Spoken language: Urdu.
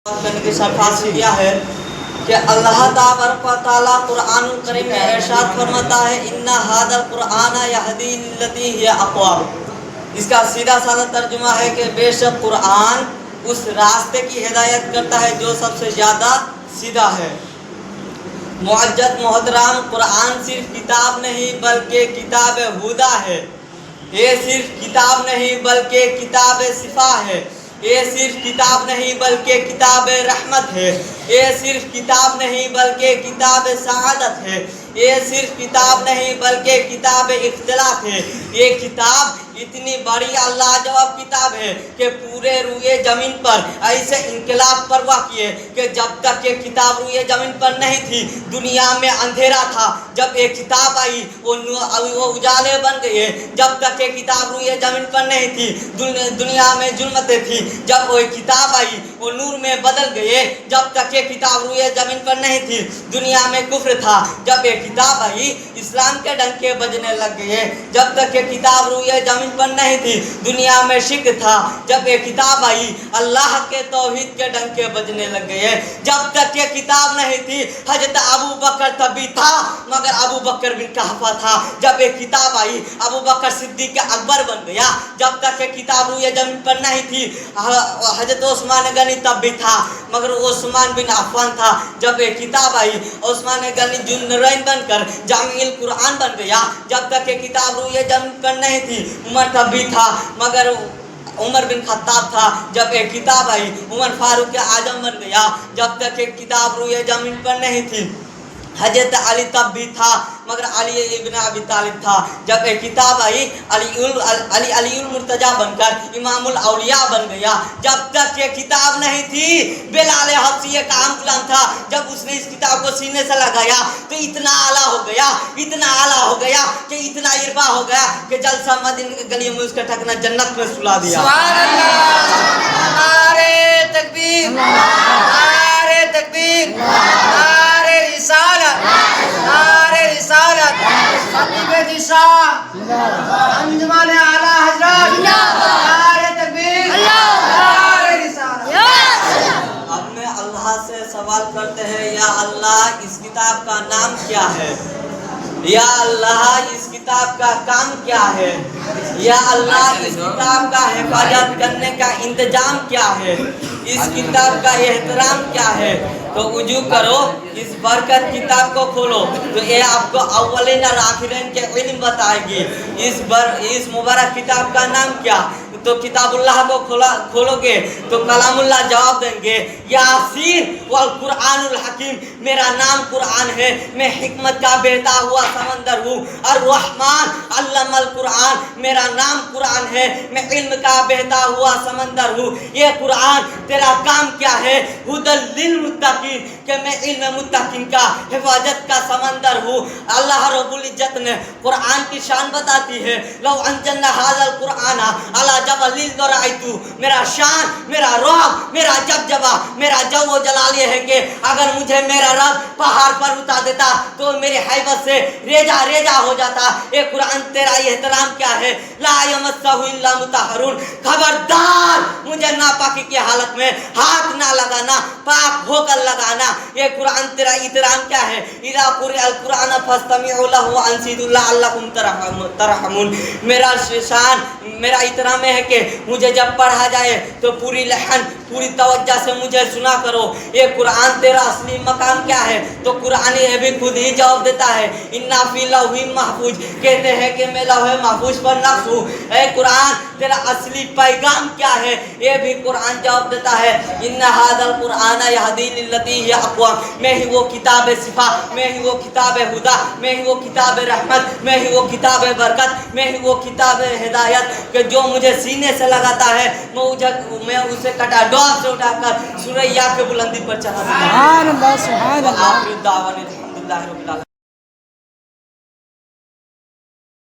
کرنے کی درخواست کیا ہے کہ اللہ تعالیٰ قرآن کریم میں ارشاد فرماتا ہے اِنَّ هَذَا الْقُرْآنَ يَهْدِي لِلَّتِي هِيَ أَقْوَمُ۔ اس کا سیدھا سادہ ترجمہ ہے کہ بے شک قرآن اس راستے کی ہدایت کرتا ہے جو سب سے زیادہ سیدھا ہے۔ معزز محترم، قرآن صرف کتاب نہیں بلکہ کتاب ہدیٰ ہے۔ یہ صرف کتاب نہیں بلکہ کتاب شفا ہے۔ یہ صرف کتاب نہیں بلکہ کتاب رحمت ہے۔ یہ صرف کتاب نہیں بلکہ کتاب سعادت ہے۔ یہ صرف کتاب نہیں بلکہ کتاب اختلاف ہے۔ یہ کتاب اتنی بڑی لاجواب کتاب ہے کہ پورے روئے زمین پر ایسے انقلاب پروا کیے کہ جب تک یہ کتاب روئے زمین پر نہیں تھی دنیا میں اندھیرا تھا، جب یہ کتاب آئی وہ اجالے بن گئے۔ جب تک یہ کتاب روئے زمین پر نہیں تھی دنیا میں ظلمتیں تھی، جب وہ کتاب آئی وہ نور میں بدل گئے۔ جب تک یہ کتاب روئے زمین پر نہیں تھی دنیا میں کفر تھا، جب یہ کتاب آئی اسلام کے ڈنکے بجنے لگ گئے۔ جب تک یہ کتاب روئے زمین پر نہیں تھی دنیا میں شرک تھا، جب یہ کتاب آئی اللہ کے توحید کے ڈنکے بجنے لگ گئے۔ جب تک یہ کتاب نہیں تھی حضرت ابو بکر تب بھی تھا مگر ابو بکر بن قحافہ تھا، جب یہ کتاب آئی ابو بکر صدیق اکبر بن گیا۔ جب تک یہ کتاب روئے زمین پر نہیں تھی حضرت عثمان غنی تب بھی تھا مگر عثمان بن عفان تھا، جب یہ کتاب آئی عثمان غنی ذوالنورین بن کر جامع القرآن بن گیا۔ جب تک یہ کتاب روئے زمین پر نہیں تھی عمر تب بھی تھا مگر عمر بن خطاب تھا، جب ایک کتاب آئی عمر فاروق اعظم بن گیا۔ جب تک ایک کتاب روئے زمین پر نہیں تھی حضرت علی تب بھی تھا مگر علی ابن ابی طالب تھا، جب ایک کتاب آئی علی المرتضیٰ بن کر امام الاولیاء بن گیا۔ جب تک یہ کتاب نہیں تھی بلال حبشی ایک عام غلام تھا، جب اس نے اس کتاب کو سینے سے لگایا تو اتنا اعلیٰ ہو گیا، اتنا اعلیٰ ہو گیا کہ اتنا ارفع ہو گیا کہ جلسہ مدینہ کی گلیوں میں اس کا ٹھکنا جنت میں سلا دیا۔ سبحان اللہ، نعرہ تکبیر، نعرہ تکبیر، نعرہ رسالت، نعرہ رسالت، خطیب دشاہ، انجمن اعلیٰ حضرات، نعرہ تکبیر، نعرہ رسالت۔ اب میں اللہ سے سوال کرتے ہیں یا اللہ اس کتاب کا نام کیا ہے؟ یا اللہ اس کتاب کا کام کیا ہے؟ یا اللہ اس کتاب کا حفاظت کرنے کا انتظام کیا ہے؟ اس کتاب کا احترام کیا ہے؟ تو وضو کرو، اس برکت کتاب کو کھولو تو یہ آپ کو اولین اور آخرین کے علم بتائے گی۔ اس مبارک کتاب کا نام کیا؟ تو کتاب اللہ کو کھولو گے تو کلام اللہ جواب دیں گے یاسین والقرآن الحکیم، میرا نام قرآن ہے، میں حکمت کا بہتا ہوا سمندر ہوں۔ الرحمن علم القرآن، میرا نام قرآن ہے، میں علم کا بہتا ہوا سمندر ہوں۔ یہ قرآن تیرا کام کیا ہے؟ ہدی للمتقین، کہ میں علم متقین کا حفاظت کا سمندر ہوں۔ اللہ رب العزت نے قرآن کی شان بتاتی ہے لو انزلنا ھذا القرآن علی جبل لرأیتہ، میرا شان، میرا رعب، میرا جبجبہ، میرا جو و جلال یہ ہے کہ اگر مجھے میرا رب پہاڑ پر اتار دیتا تو میری حیبت سے ریزہ ریزہ ہو جاتا۔ یہ قرآن تیرا احترام کیا ہے؟ لا یمسہ الا مطہرون، خبردار مجھے ناپاکی کی حالت میں ہاتھ نہ لگانا، پاک ہو کر لگانا۔ یہ قرآن تیرا احترام کیا ہے؟ اذا قرئ القرآن فاستمعوا له وانصتوا لعلکم ترحمون، میرا شان، میرا احترام ہے کہ مجھے جب پڑھا جائے تو پوری لحن پوری توجہ سے مجھے سنا کرو۔ یہ قرآن تیرا اصلی مقام کیا ہے؟ تو قرآن یہ بھی خود ہی جواب دیتا ہے انا فی لوح محفوظ، کہتے ہیں کہ میں لوح محفوظ پر نقش ہوں۔ اے قرآن تیرا اصلی پیغام کیا ہے؟ یہ بھی قرآن جواب دیتا ہے ان ھذا القرآن یہدی للتی ہی اقوم، میں ہی وہ کتاب شفا، میں ہی وہ کتاب ہدیٰ، میں ہی وہ کتاب رحمت، میں ہی وہ کتاب برکت، میں ہی وہ کتاب ہدایت کہ جو مجھے سینے سے لگاتا ہے میں اسے کٹا ڈوب سے اٹھا کر سورہ یا کے بلندی پر چڑھا دیتا ہوں۔ سبحان اللہ، سبحان اللہ۔ آخر دعوانا الحمدللہ رب العالمین۔